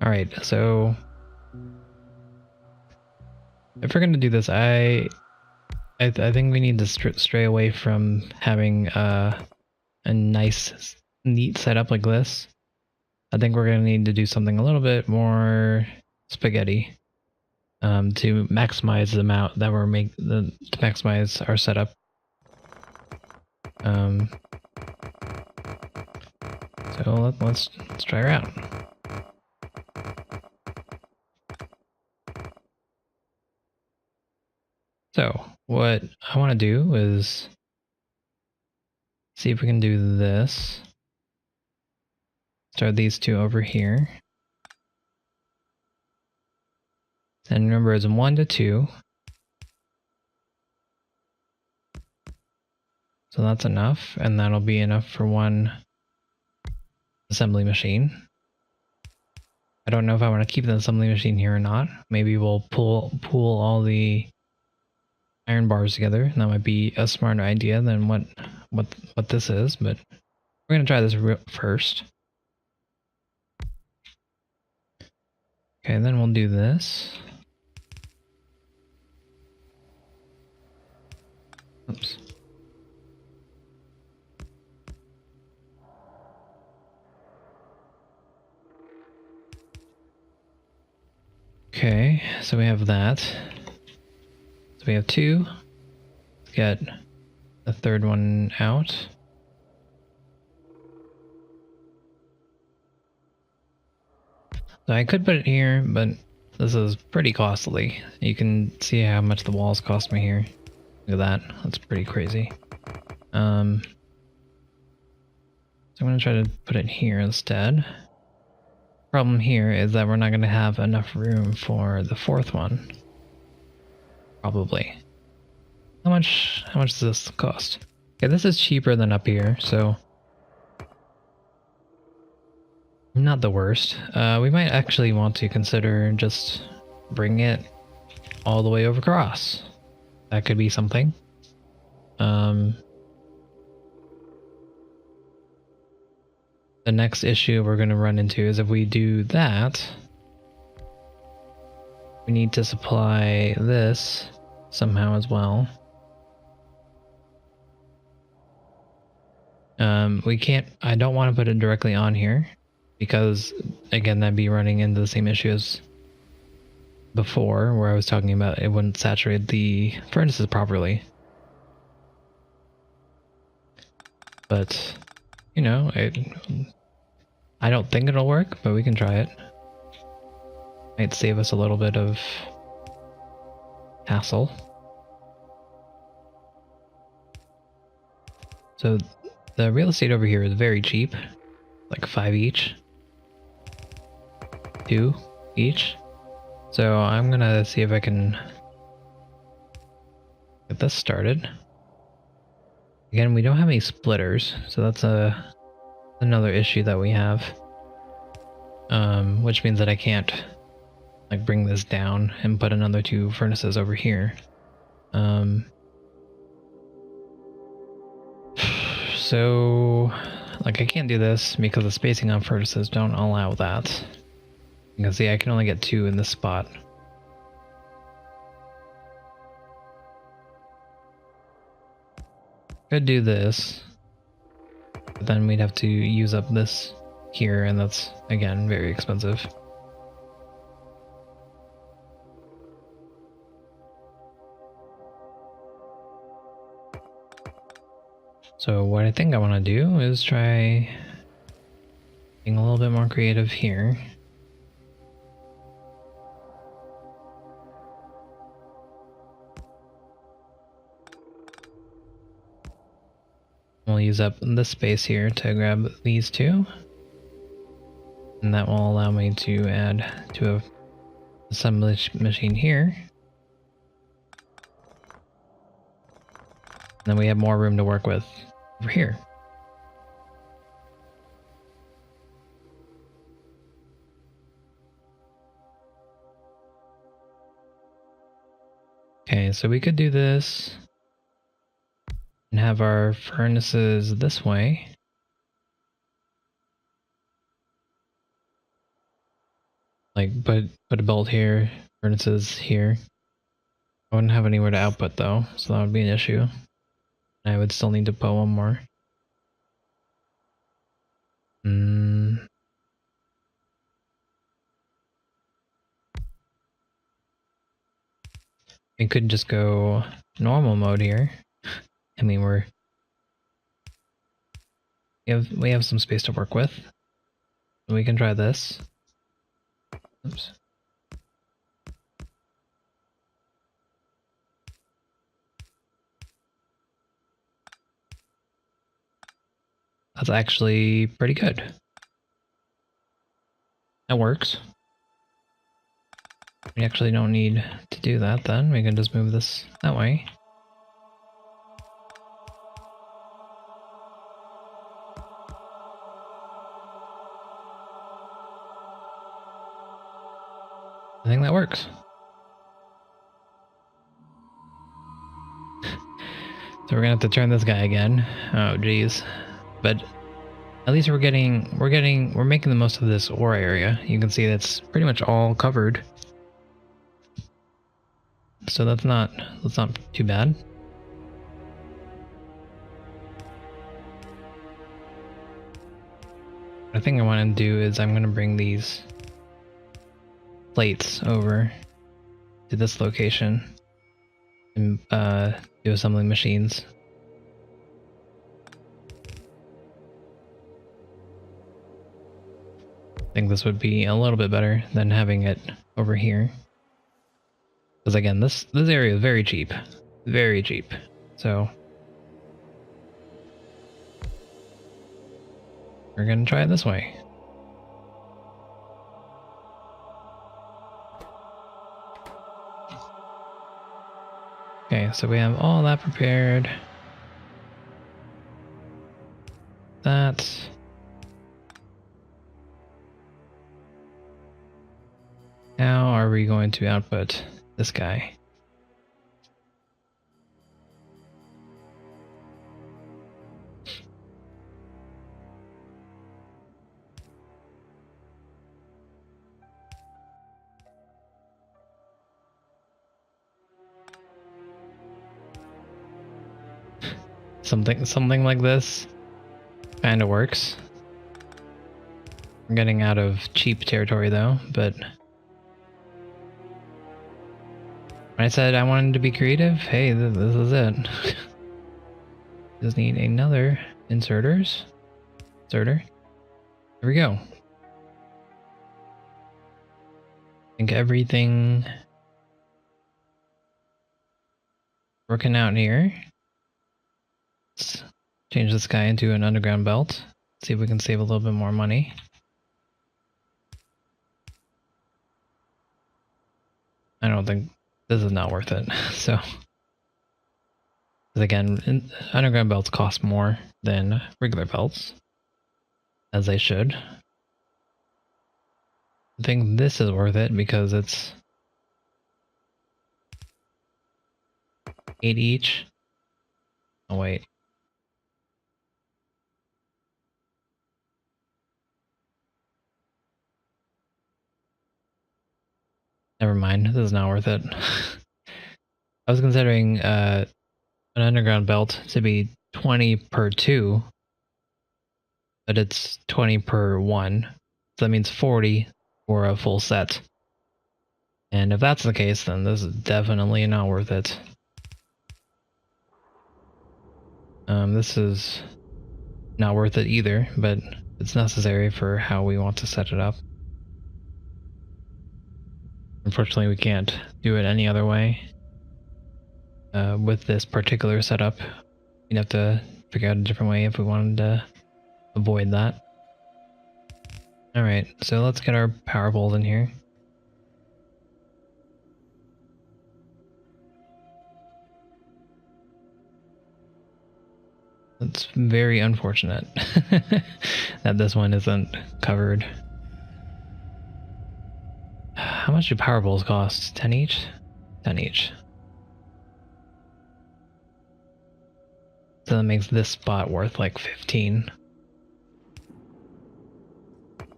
Alright, so if we're gonna do this, I think we need to stray away from having a nice, neat setup like this. I think we're gonna need to do something a little bit more spaghetti to maximize the amount that we're to maximize our setup. So let's try her out. So what I want to do is see if we can do this. Start these two over here. And remember, it's 1 to 2. So that's enough, and that'll be enough for one assembly machine. I don't know if I want to keep the assembly machine here or not. Maybe we'll pool all the iron bars together. That might be a smarter idea than what this is, but we're gonna try this first. Okay, then we'll do this. Oops. Okay, so we have that. So we have 2. Let's get the third one out. So I could put it here, but this is pretty costly. You can see how much the walls cost me here. Look at that. That's pretty crazy. So I'm going to try to put it here instead. Problem here is that we're not going to have enough room for the fourth one. Probably. How much does this cost? Okay, this is cheaper than up here, so not the worst. We might actually want to consider just bringing it all the way over across. That could be something. The next issue we're going to run into is if we do that, we need to supply this somehow as well. We can't, I don't want to put it directly on here because, again, that'd be running into the same issue as before where I was talking about it wouldn't saturate the furnaces properly. But, you know, I don't think it'll work, but we can try it. Might save us a little bit of hassle. So the real estate over here is very cheap, like 5 each, 2 each. So I'm gonna see if I can get this started. Again, we don't have any splitters, so that's another issue that we have. Which means that I can't like bring this down and put another 2 furnaces over here. So like I can't do this because the spacing on furnaces don't allow that. You can see I can only get 2 in this spot. Could do this, but then we'd have to use up this here, and that's again very expensive. So what I think I want to do is try being a little bit more creative here. We'll use up this space here to grab these 2. And that will allow me to add to a assembly machine here. And then we have more room to work with over here. Okay, so we could do this and have our furnaces this way. Like put a bolt here, furnaces here. I wouldn't have anywhere to output though, so that would be an issue. I would still need to put one more. We could just go normal mode here. I mean, we have some space to work with. We can try this. Oops. That's actually pretty good. That works. We actually don't need to do that then. We can just move this that way. I think that works. So we're gonna have to turn this guy again. Oh geez. But at least we're making the most of this ore area. You can see that's pretty much all covered. So that's not too bad. What I think I want to do is I'm gonna bring these plates over to this location and do assembling machines. I think this would be a little bit better than having it over here. Because again, this area is very cheap. Very cheap. So we're gonna try it this way. Okay, so we have all that prepared. That. How are we going to output this guy? Something like this kind of works. We're getting out of cheap territory though, but when I said I wanted to be creative, hey, this is it. Just need another inserter. There we go. I think everything working out here. Let's change this guy into an underground belt. See if we can save a little bit more money. I don't think this is not worth it. So, because again, underground belts cost more than regular belts, as they should. I think this is worth it because it's 8 each. Oh wait. Never mind, this is not worth it. I was considering an underground belt to be 20 per 2, but it's 20 per 1. So that means 40 for a full set. And if that's the case, then this is definitely not worth it. This is not worth it either, but it's necessary for how we want to set it up. Unfortunately, we can't do it any other way. With this particular setup, we'd have to figure out a different way if we wanted to avoid that. Alright, so let's get our power poles in here. It's very unfortunate that this one isn't covered. How much do power poles cost? 10 each? 10 each. So that makes this spot worth like 15.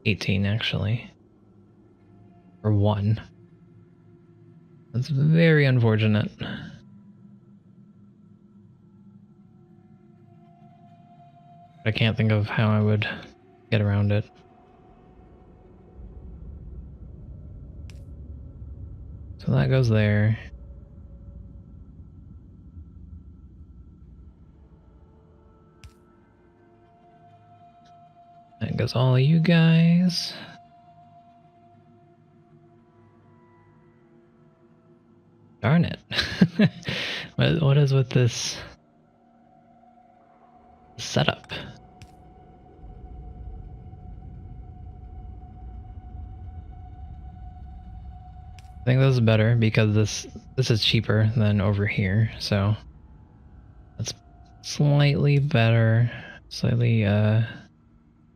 18 actually. Or 1. That's very unfortunate. I can't think of how I would get around it. So that goes there. That goes all of you guys. Darn it. What is with this setup? I think this is better because this is cheaper than over here, so that's slightly better, slightly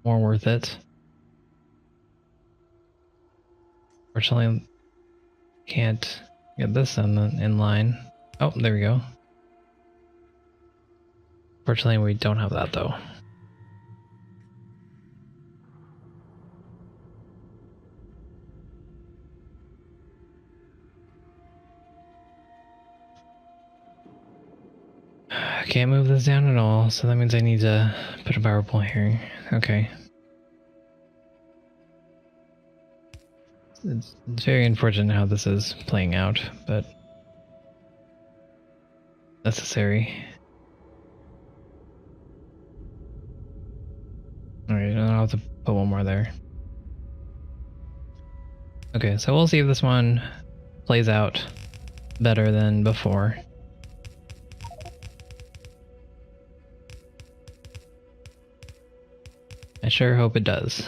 more worth it. Fortunately, can't get this in line. Oh, there we go. Fortunately, we don't have that though. I can't move this down at all, so that means I need to put a power pole here. Okay. It's very unfortunate how this is playing out, but necessary. Alright, I'll have to put one more there. Okay, so we'll see if this one plays out better than before. I sure hope it does.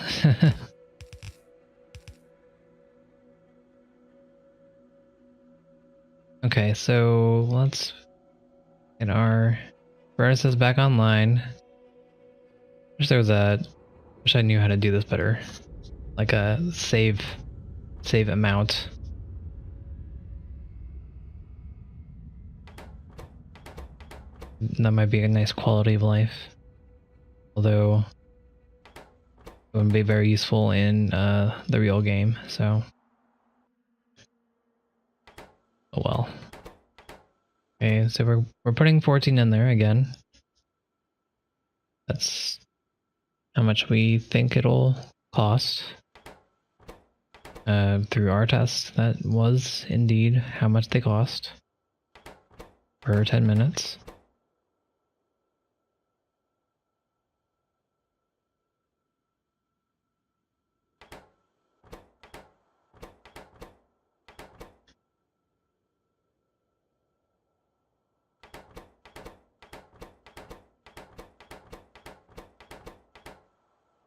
Okay, so let's get our furnaces back online. Wish I knew how to do this better. Like a save amount. That might be a nice quality of life. Although it wouldn't be very useful in the real game, so oh well. Okay, so we're putting 14 in there again. That's how much we think it'll cost. Through our test, that was indeed how much they cost per 10 minutes.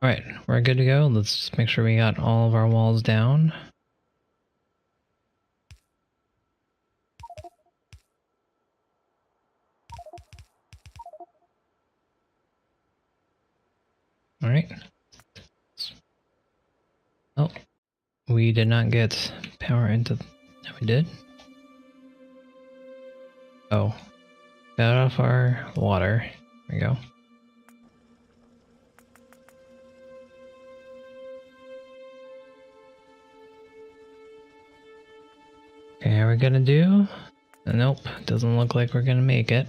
Alright, we're good to go. Let's make sure we got all of our walls down. Alright. Oh, we did not get power into... No, we did? Oh. Got off our water. There we go. Okay, how are we gonna do? Nope, doesn't look like we're gonna make it.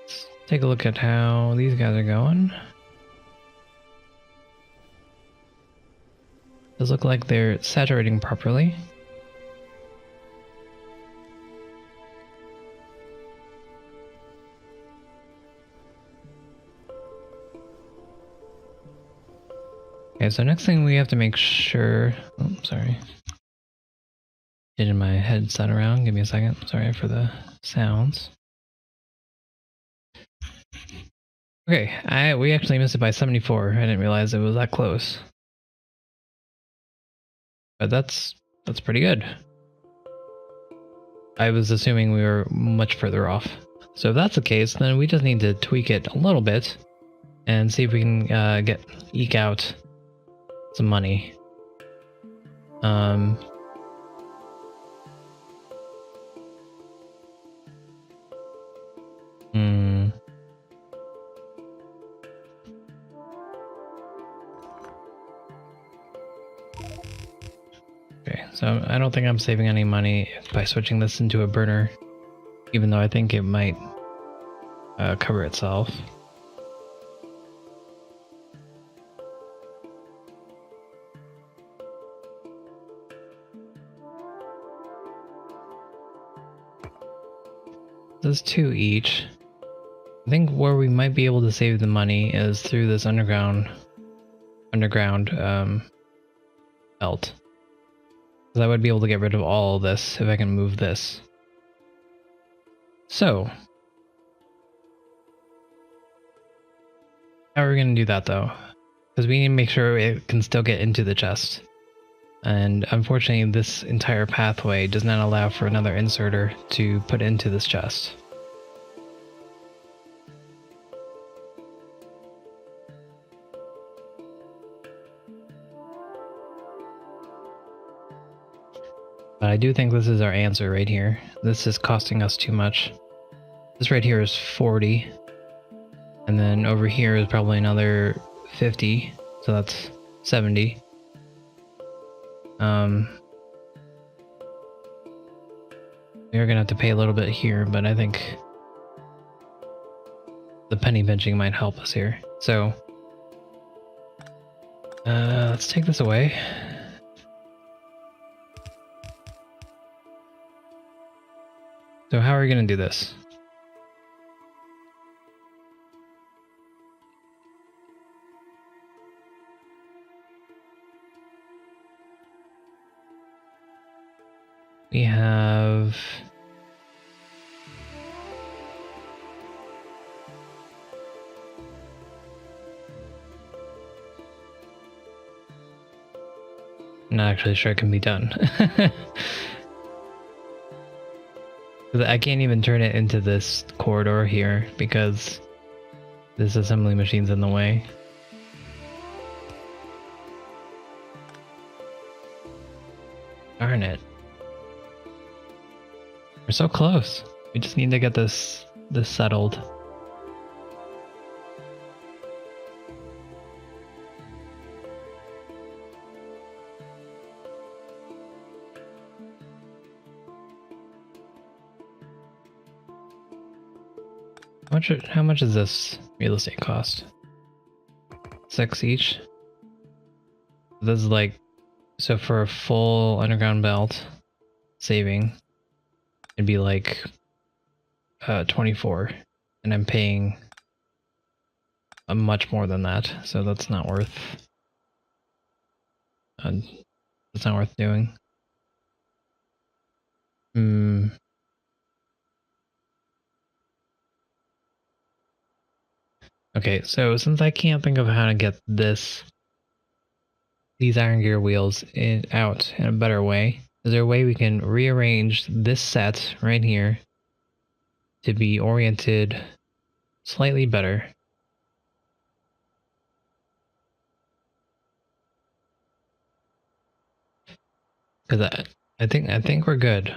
Let's take a look at how these guys are going. Does look like they're saturating properly. Okay, so next thing we have to make sure... Oh, sorry. Getting my headset around. Give me a second. Sorry for the sounds. Okay, we actually missed it by 74. I didn't realize it was that close. But that's pretty good. I was assuming we were much further off. So if that's the case, then we just need to tweak it a little bit and see if we can eke out some money. Okay, so I don't think I'm saving any money by switching this into a burner, even though I think it might cover itself. There's 2 each. I think where we might be able to save the money is through this underground belt. Because I would be able to get rid of all of this if I can move this. So, how are we going to do that though? Because we need to make sure it can still get into the chest. And unfortunately, this entire pathway does not allow for another inserter to put into this chest. But I do think this is our answer right here. This is costing us too much. This right here is 40. And then over here is probably another 50. So that's 70. We're gonna have to pay a little bit here, but I think the penny pinching might help us here. So let's take this away. So how are we gonna do this? We have I'm not actually sure it can be done. I can't even turn it into this corridor here because this assembly machine's in the way. Darn it. We're so close. We just need to get this settled. How much does this real estate cost? 6 each. This is like, so for a full underground belt saving, it'd be like 24, and I'm paying much more than that, so that's not worth. That's not worth doing. Okay, so since I can't think of how to get these iron gear wheels out in a better way, is there a way we can rearrange this set right here to be oriented slightly better? Because I think we're good.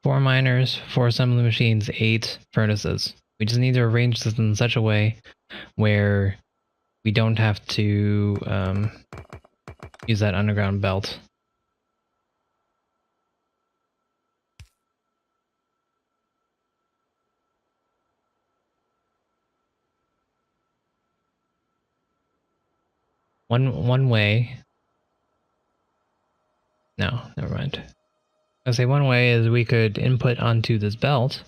4 miners, 4 assembly machines, 8 furnaces. We just need to arrange this in such a way where we don't have to use that underground belt. One way. No, never mind. I'll say one way is we could input onto this belt.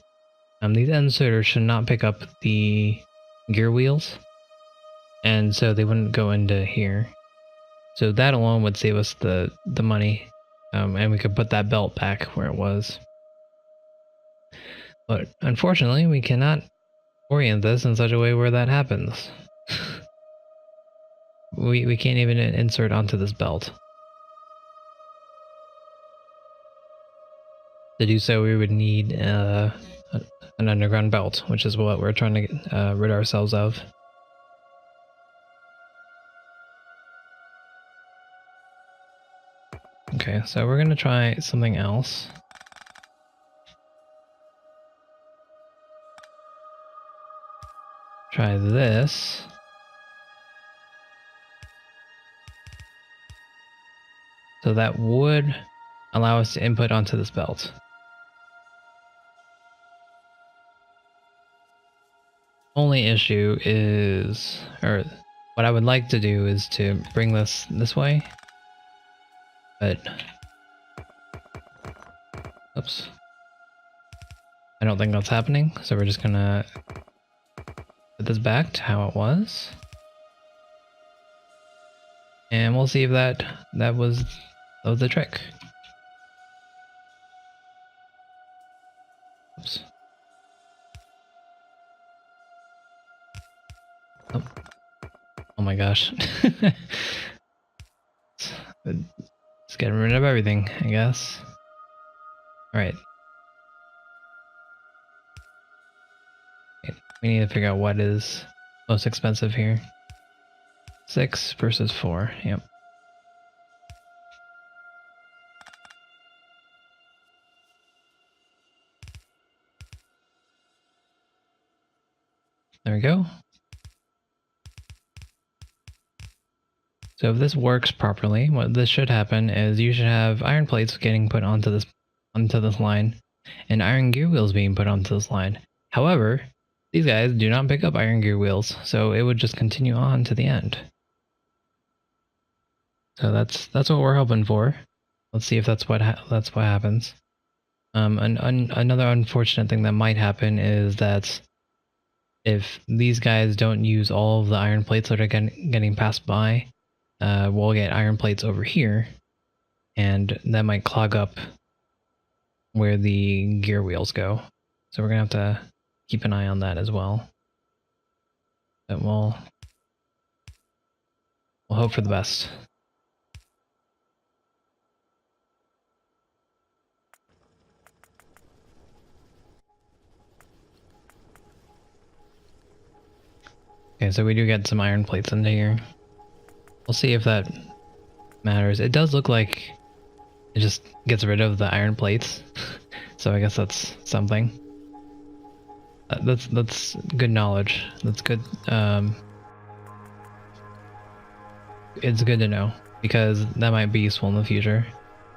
These inserters should not pick up the gear wheels, and so they wouldn't go into here. So that alone would save us the money, and we could put that belt back where it was. But unfortunately, we cannot orient this in such a way where that happens. we can't even insert onto this belt. To do so, we would need an underground belt, which is what we're trying to get, rid ourselves of. Okay, so we're gonna try something else. Try this. So that would allow us to input onto this belt. Only issue is, or what I would like to do is to bring this way, but oops, I don't think that's happening. So we're just gonna put this back to how it was, and we'll see if that was the trick. Oops. Oh, oh my gosh. Just getting rid of everything, I guess. Alright. We need to figure out what is most expensive here. 6 versus 4, yep. There we go. So if this works properly, what this should happen is you should have iron plates getting put onto this line, and iron gear wheels being put onto this line. However, these guys do not pick up iron gear wheels, so it would just continue on to the end. So that's what we're hoping for. Let's see if that's what happens. Another unfortunate thing that might happen is that if these guys don't use all of the iron plates that are getting passed by, we'll get iron plates over here, and that might clog up where the gear wheels go. So we're gonna have to keep an eye on that as well. But we'll hope for the best. Okay, so we do get some iron plates into here. We'll see if that matters. It does look like it just gets rid of the iron plates. So I guess that's something. That's good knowledge. That's good. It's good to know, because that might be useful in the future.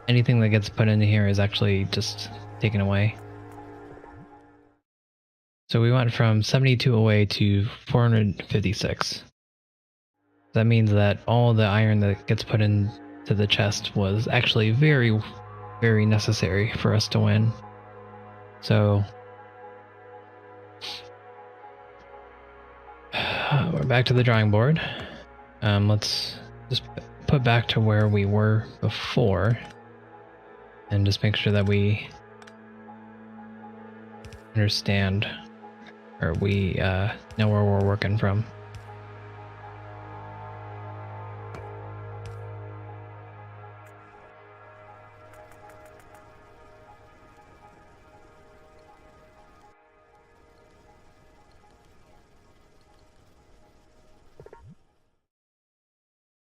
Anything that gets put into here is actually just taken away. So we went from 72 away to 456. That means that all the iron that gets put into the chest was actually very, very necessary for us to win. So we're back to the drawing board. Let's just put back to where we were before, and just make sure that we understand, or we know where we're working from.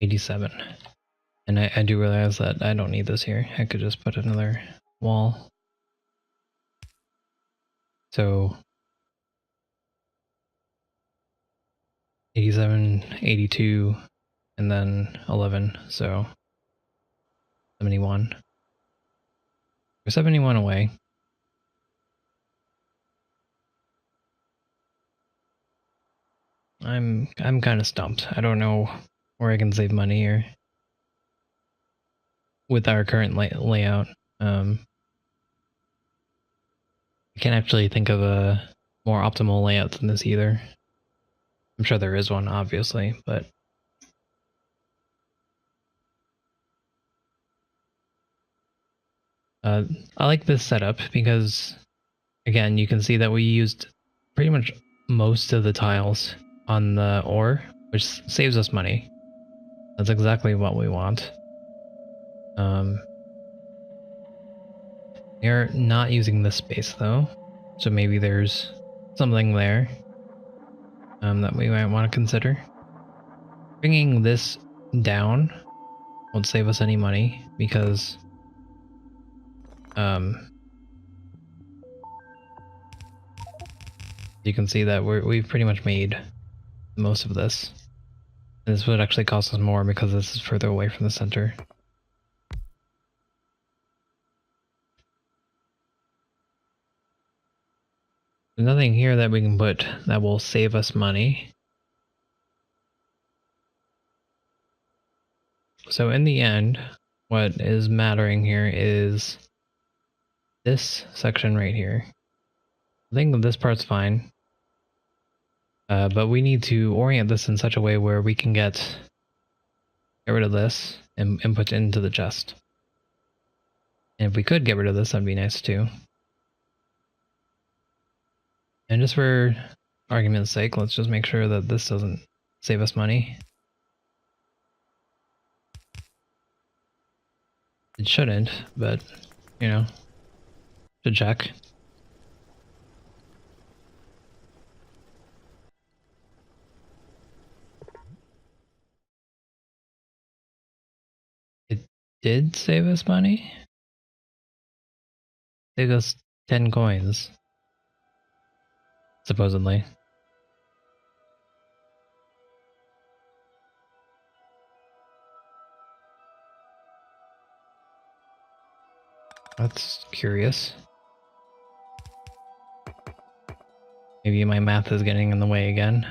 $87. And I do realize that I don't need this here. I could just put another wall. So 87, 82, and then 11, so 71. We're 71 away. I'm kind of stumped. I don't know where I can save money here with our current layout. I can't actually think of a more optimal layout than this either. I'm sure there is one, obviously, but I like this setup because, again, you can see that we used pretty much most of the tiles on the ore, which saves us money. That's exactly what we want. We're not using this space though, so maybe there's something there that we might want to consider. Bringing this down won't save us any money because you can see that we've pretty much made most of this. And this would actually cost us more because this is further away from the center. There's nothing here that we can put that will save us money. So in the end, what is mattering here is this section right here. I think this part's fine. But we need to orient this in such a way where we can get rid of this and put it into the chest. And if we could get rid of this, that'd be nice too. And just for argument's sake, let's just make sure that this doesn't save us money. It shouldn't, but, you know, should check. It did save us money? Saved us 10 coins. Supposedly. That's curious. Maybe my math is getting in the way again.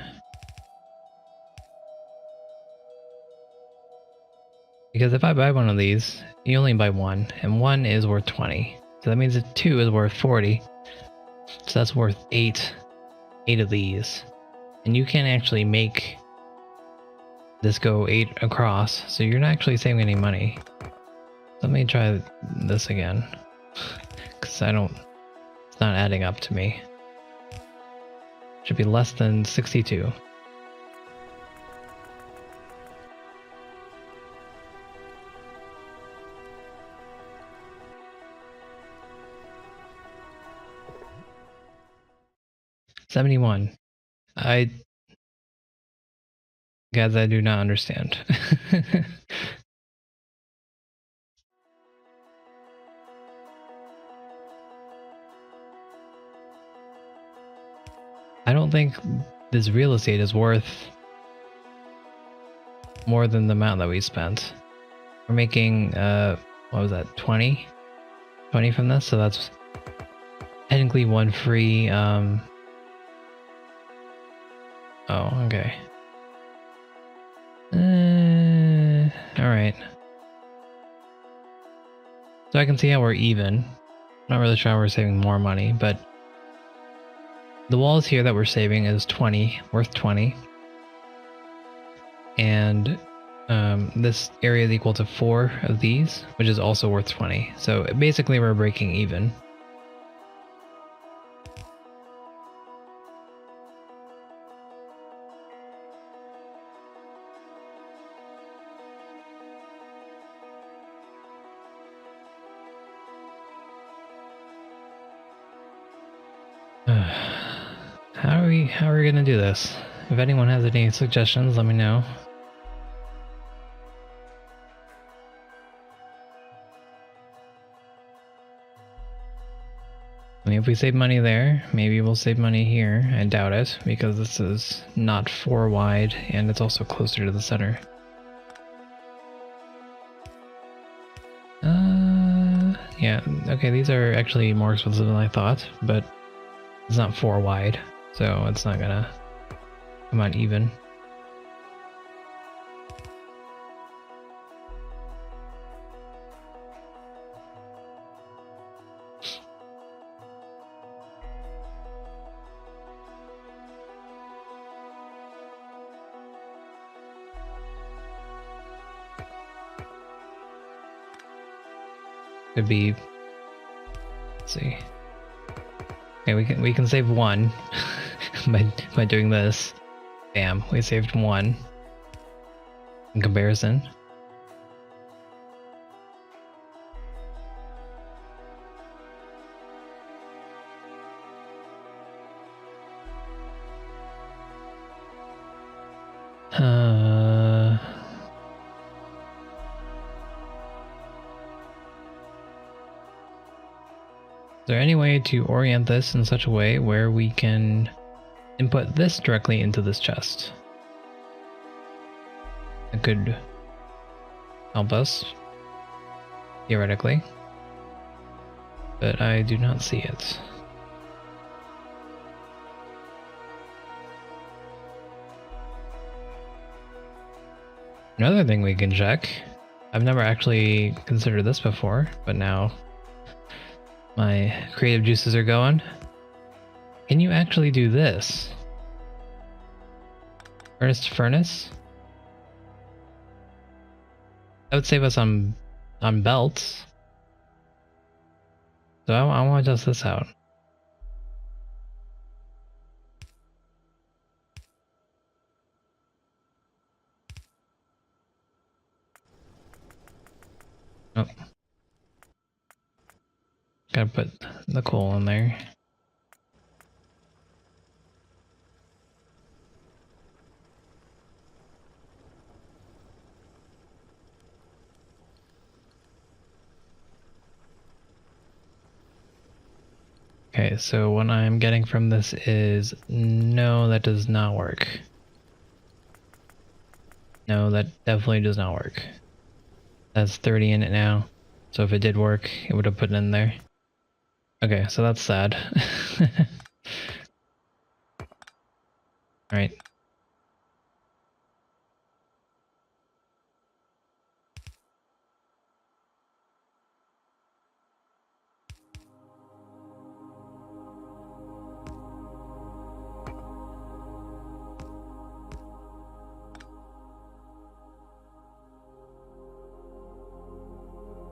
Because if I buy one of these, you only buy one, and one is worth 20. So that means that 2 is worth 40. So that's worth 8 of these. And you can actually make this go 8 across, so you're not actually saving any money. Let me try this again. Because it's not adding up to me. Should be less than 62. $71. Guys, I do not understand. I don't think this real estate is worth more than the amount that we spent. We're making, what was that, 20? 20 from this, so that's technically one free, oh, okay. Alright. So I can see how we're even. Not really sure how we're saving more money, but the walls here that we're saving is 20, worth 20. And this area is equal to 4 of these, which is also worth 20. So basically we're breaking even. How are we gonna do this? If anyone has any suggestions, let me know. I mean, if we save money there, maybe we'll save money here. I doubt it, because this is not 4 wide, and it's also closer to the center. Yeah, okay, these are actually more expensive than I thought, but it's not 4 wide, so it's not gonna come out even. Could be, let's see. Okay, we can save 1 by doing this. Bam, we saved 1 in comparison. Is there any way to orient this in such a way where we can input this directly into this chest? It could help us, theoretically, but I do not see it. Another thing we can check. I've never actually considered this before, but now my creative juices are going. Can you actually do this? Furnace to furnace? That would save us on belts. So I want to test this out. Oh. Gotta put the coal in there. Okay, so what I'm getting from this is no, that does not work. No, that definitely does not work. That's 30 in it now. So if it did work, it would have put it in there. Okay, so that's sad. Alright.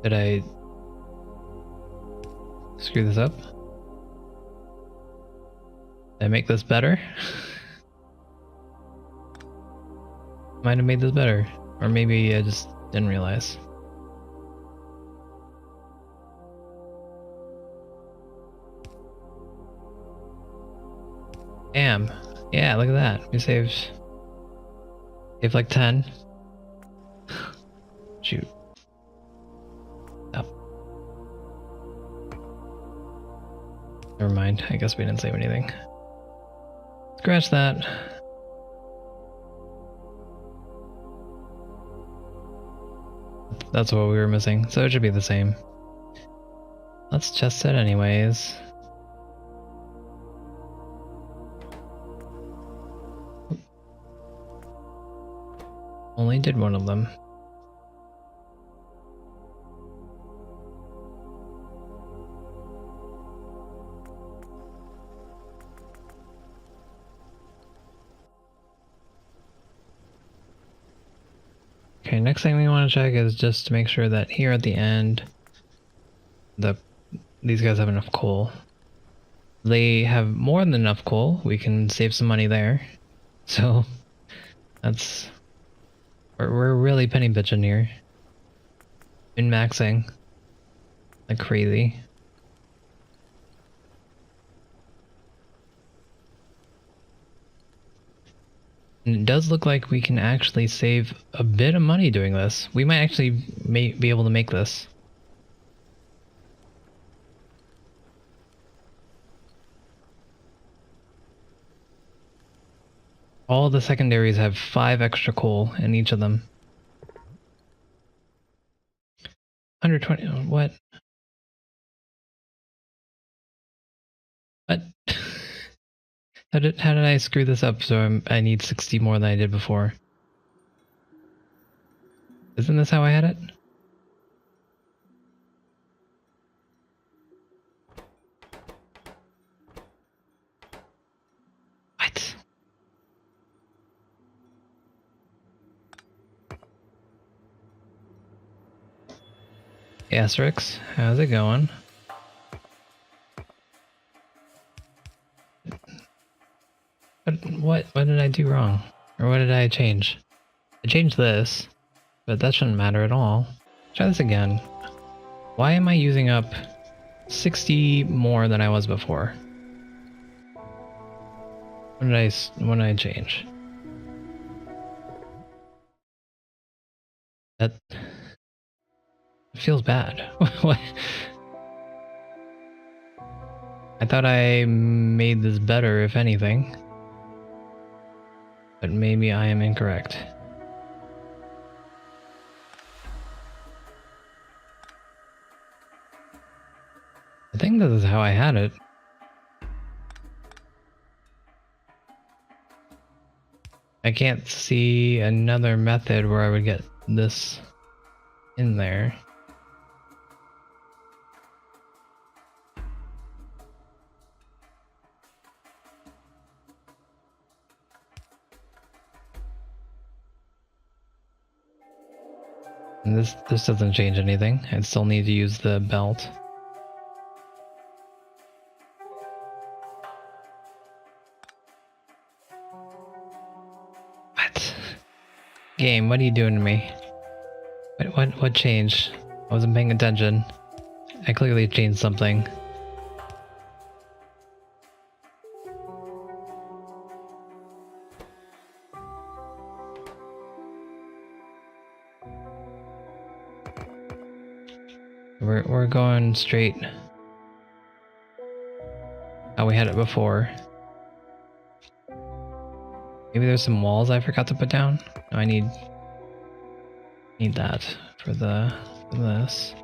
Did I screw this up? Did I make this better? Might have made this better. Or maybe I just didn't realize. Damn. Yeah, look at that. We saved like 10. Shoot. Oh. Never mind. I guess we didn't save anything. Scratch that. That's what we were missing, so it should be the same. Let's test it anyways. Only did one of them. Okay, next thing we want to check is just to make sure that here at the end, these guys have enough coal. They have more than enough coal. We can save some money there. So that's we're really penny bitching here. Min maxing like crazy. And it does look like we can actually save a bit of money doing this. We might actually be able to make this. All the secondaries have 5 extra coal in each of them. 120, what? What? How did I screw this up so I need 60 more than I did before? Isn't this how I had it? What? Asterix, how's it going? What did I do wrong? Or what did I change? I changed this, but that shouldn't matter at all. Try this again. Why am I using up 60 more than I was before? What did I change? That feels bad. What? I thought I made this better, if anything. But maybe I am incorrect. I think this is how I had it. I can't see another method where I would get this in there. And this doesn't change anything. I still need to use the belt. What? Game, what are you doing to me? What changed? I wasn't paying attention. I clearly changed something. We're going straight how we had it before. Maybe there's some walls I forgot to put down. No, I need that for this.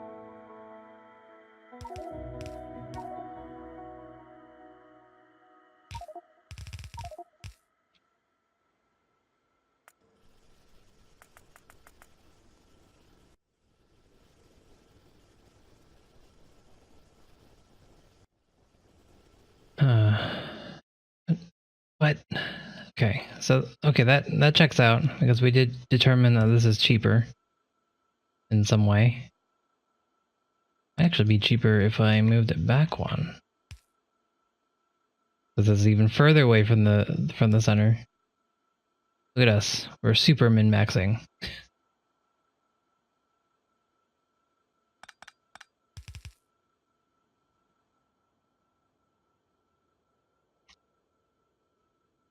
What? Okay, so that checks out because we did determine that this is cheaper in some way. It'd actually be cheaper if I moved it back one. Because it's even further away from the center. Look at us. We're super min-maxing.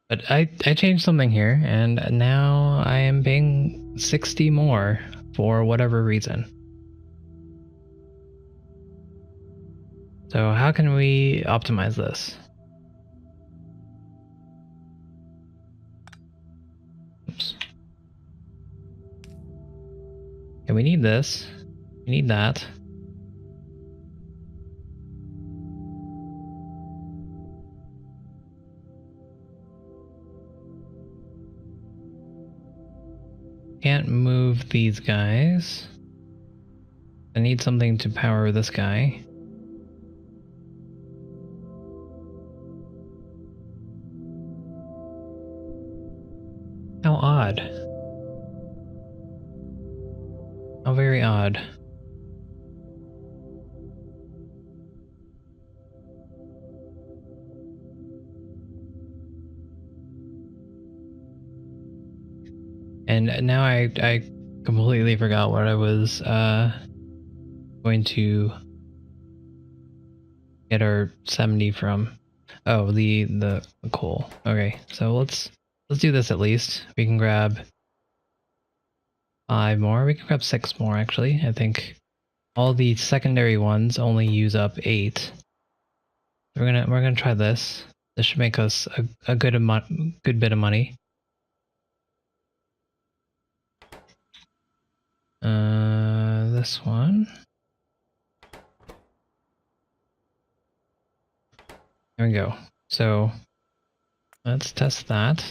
But I changed something here, and now I am paying 60 more for whatever reason. So how can we optimize this? Oops. Okay, we need this. We need that. Can't move these guys. I need something to power this guy. How odd. How very odd. And now I completely forgot what I was going to get our 70 from. Oh, the coal. Okay, so let's do this at least. We can grab 5 more. We can grab 6 more actually. I think all the secondary ones only use up 8. We're gonna try this. This should make us a good bit of money. This one. There we go. So let's test that.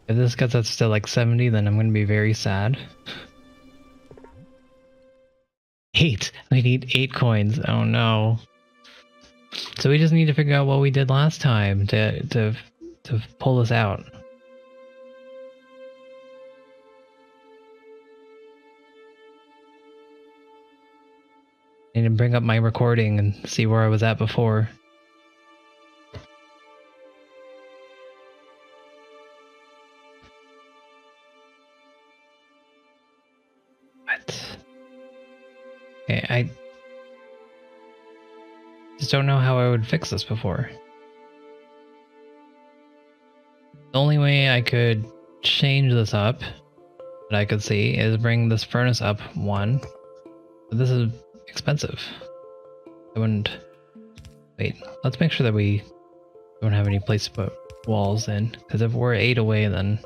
If this gets us to like 70, then I'm gonna be very sad. 8. We need 8 coins. Oh no. So we just need to figure out what we did last time to pull this out. I need to bring up my recording and see where I was at before. What? Okay, I just don't know how I would fix this before. The only way I could change this up that I could see is bring this furnace up 1. But this is expensive. I wouldn't... Wait, let's make sure that we don't have any place to put walls in. Because if we're 8 away, then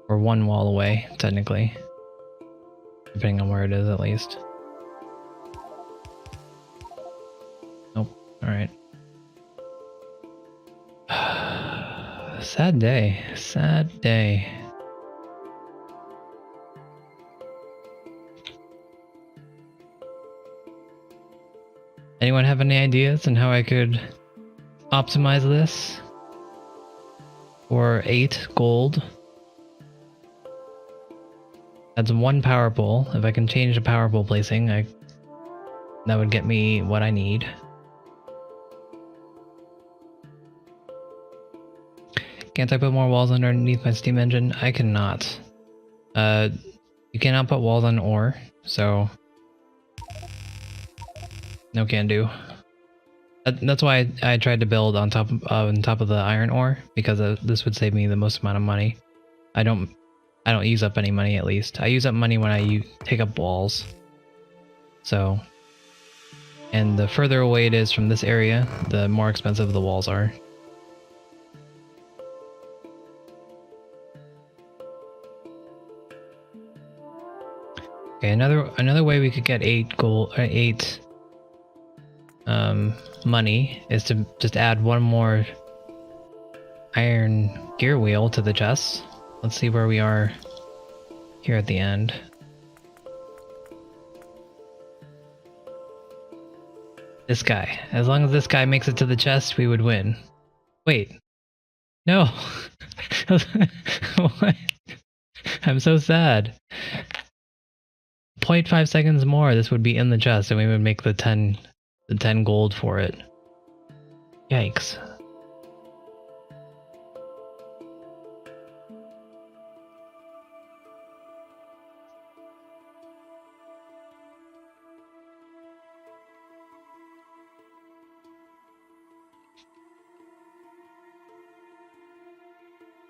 we're 1 wall away, technically. Depending on where it is, at least. Nope. Alright. Sad day. Sad day. Anyone have any ideas on how I could optimize this? For 8 gold. That's 1 power pole. If I can change the power pole placing, that would get me what I need. Can't I put more walls underneath my steam engine? I cannot. You cannot put walls on ore, so no can do. That's why I tried to build on top of the iron ore, because this would save me the most amount of money. I don't use up any money, at least. I use up money when I take up walls. So, and the further away it is from this area, the more expensive the walls are. Okay, another way we could get 8 gold, 8 money is to just add 1 more iron gear wheel to the chest. Let's see where we are here at the end. This guy. As long as this guy makes it to the chest, we would win. Wait. No. What? I'm so sad. 0.5 seconds more, this would be in the chest, and we would make the 10 gold for it. Yikes.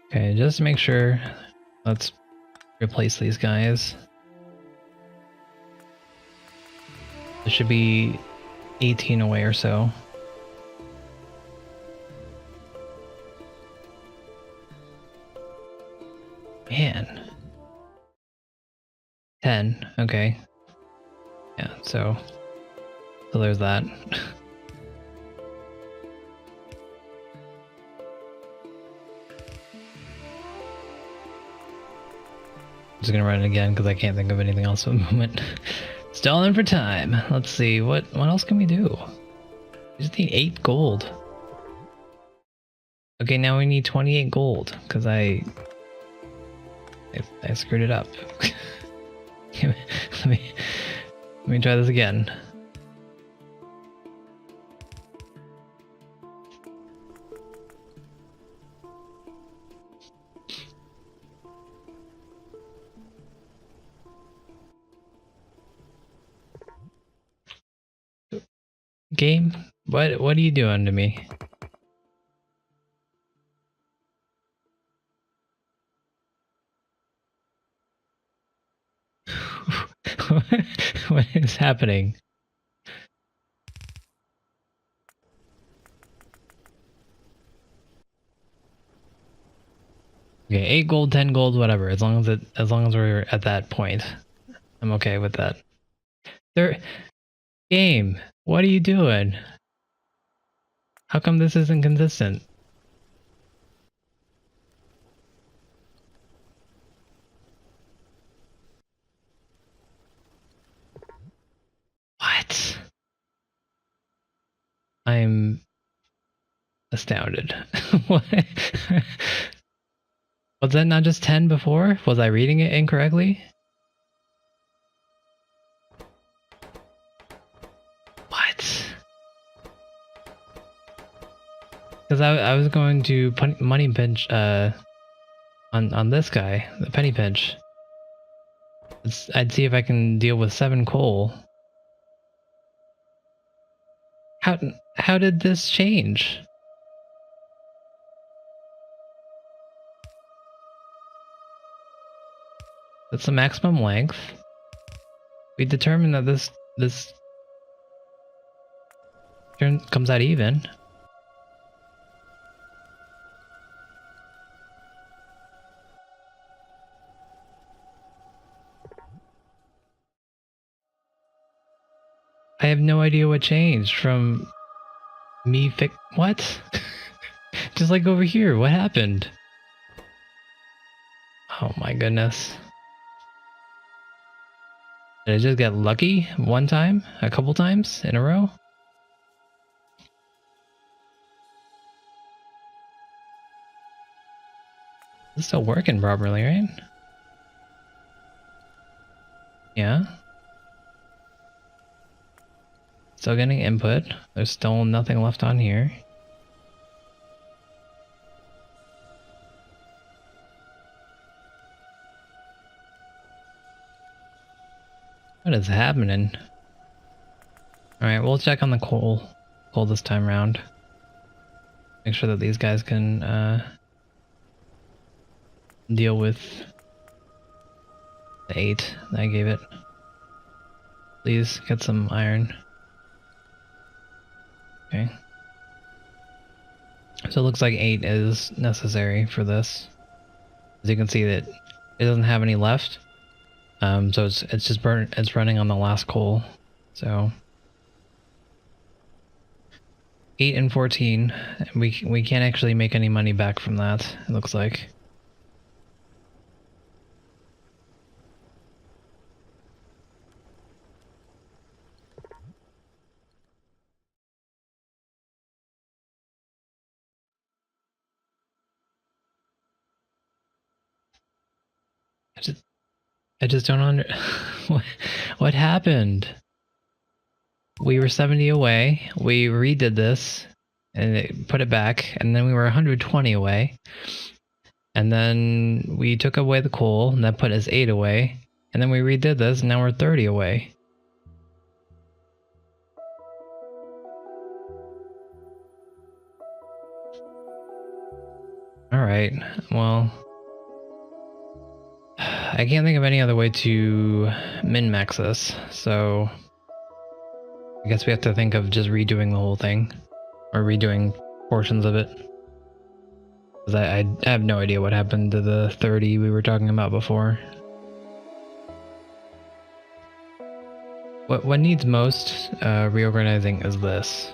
Okay, just to make sure, let's replace these guys. It should be 18 away or so. Man. 10, okay. Yeah, so there's that. I'm just gonna run it again because I can't think of anything else at the moment. Stalling for time. Let's see, what else can we do? We just need 8 gold. Okay, now we need 28 gold because I screwed it up. let me try this again. Game? What are you doing to me? What is happening? Okay, 8 gold, 10 gold, whatever. As long as we're at that point, I'm okay with that. Game, what are you doing? How come this isn't consistent? What? I'm astounded. What? Was that not just 10 before? Was I reading it incorrectly? What? Because I was going to money pinch on this guy, the penny pinch. I'd see if I can deal with 7 coal. How did this change? That's the maximum length. We determined that this turn comes out even. I have no idea what changed from me what? Just like over here, what happened? Oh my goodness. Did I just get lucky one time? A couple times in a row? It's still working properly, right? Yeah. Still getting input. There's still nothing left on here. What is happening? Alright, we'll check on the coal this time around. Make sure that these guys can deal with the 8 that I gave it. Please get some iron. Okay. So it looks like 8 is necessary for this. As you can see that it doesn't have any left. So it's just it's running on the last coal. So 8 and 14, we can't actually make any money back from that, it looks like. I just don't what happened? We were 70 away, we redid this, and it put it back, and then we were 120 away. And then we took away the coal, and that put us 8 away. And then we redid this, and now we're 30 away. Alright, well... I can't think of any other way to min-max this, so... I guess we have to think of just redoing the whole thing. Or redoing portions of it. Because I have no idea what happened to the 30 we were talking about before. What needs most reorganizing is this.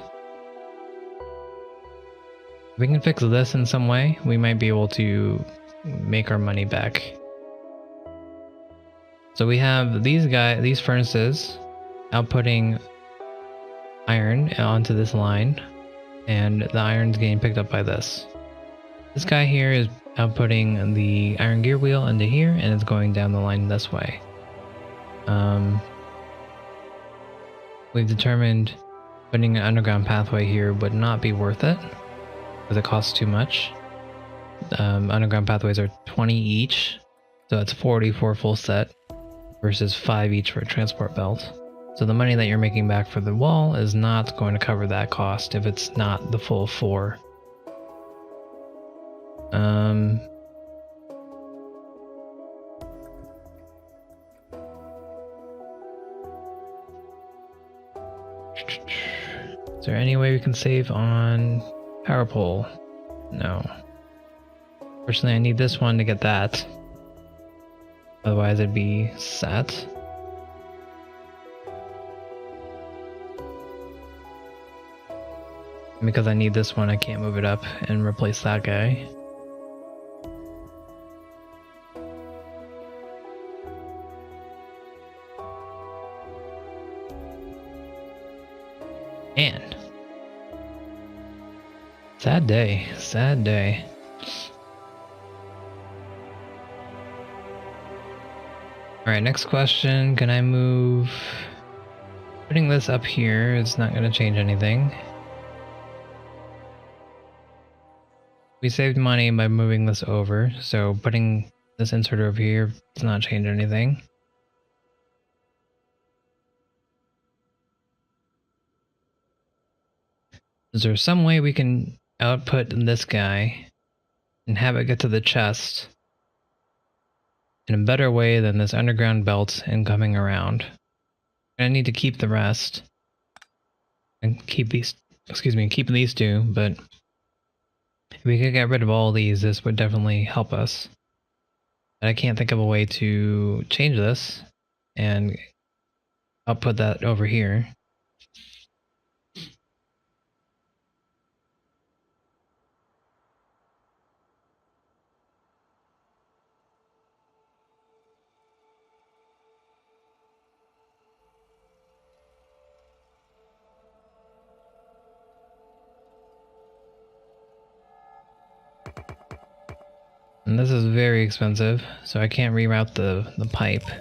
If we can fix this in some way, we might be able to make our money back. So we have these furnaces outputting iron onto this line, and the iron's getting picked up by this. This guy here is outputting the iron gear wheel into here, and it's going down the line this way. We've determined putting an underground pathway here would not be worth it, because it costs too much. Underground pathways are 20 each, so it's 40 for a full set, versus 5 each for a transport belt. So the money that you're making back for the wall is not going to cover that cost if it's not the full 4. Is there any way we can save on power pole? No. Personally, I need this one to get that. Otherwise, it'd be set. And because I need this one, I can't move it up and replace that guy. Man. Sad day. Sad day. Alright, next question. Can I move... Putting this up here is not going to change anything. We saved money by moving this over, so putting this insert over here does not change anything. Is there some way we can output this guy and have it get to the chest in a better way than this underground belt and coming around? I need to keep the rest and keep these, keep these 2, but if we could get rid of all these, this would definitely help us. But I can't think of a way to change this, and I'll put that over here. And this is very expensive, so I can't reroute the pipe. I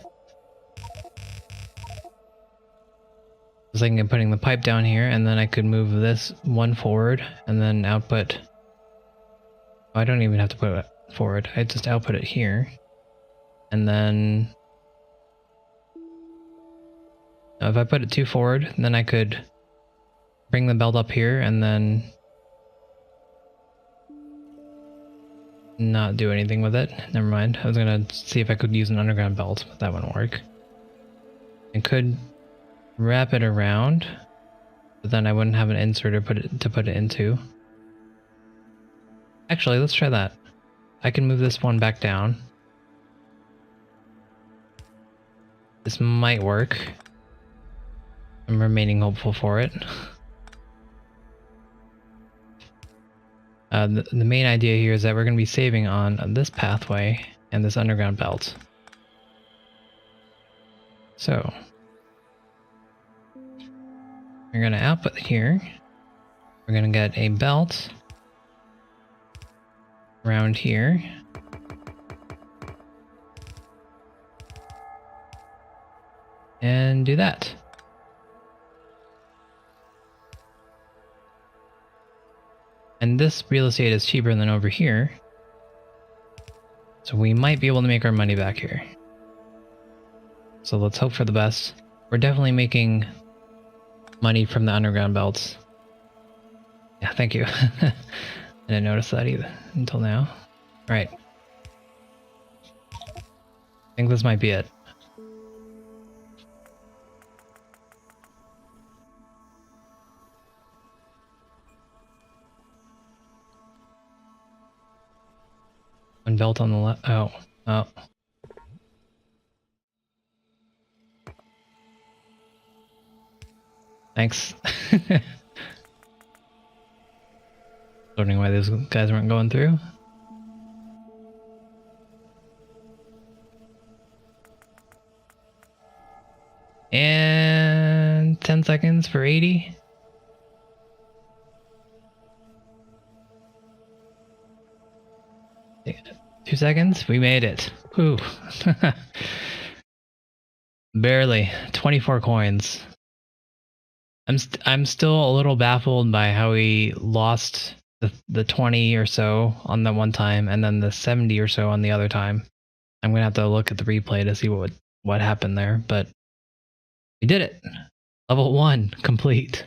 was thinking of putting the pipe down here, and then I could move this one forward, and then output... Oh, I don't even have to put it forward. I just output it here. And then... Now if I put it too forward, then I could bring the belt up here, and then... not do anything with it. Never mind. I was gonna see if I could use an underground belt, but that wouldn't work. I could wrap it around, but then I wouldn't have an inserter to put it into. Actually, let's try that. I can move this one back down. This might work. I'm remaining hopeful for it. The main idea here is that we're going to be saving on this pathway and this underground belt. So, we're going to output here. We're going to get a belt around here. And do that. And this real estate is cheaper than over here. So we might be able to make our money back here. So let's hope for the best. We're definitely making money from the underground belts. Yeah, thank you. I didn't notice that either until now. Right. I think this might be it. One belt on the left. Oh. Thanks. Wondering why those guys weren't going through. And 10 seconds for 80. Yeah. 2 seconds? We made it. Whew. Barely. 24 coins. I'm still a little baffled by how we lost the 20 or so on the one time and then the 70 or so on the other time. I'm gonna have to look at the replay to see what happened there, but we did it. Level 1 complete.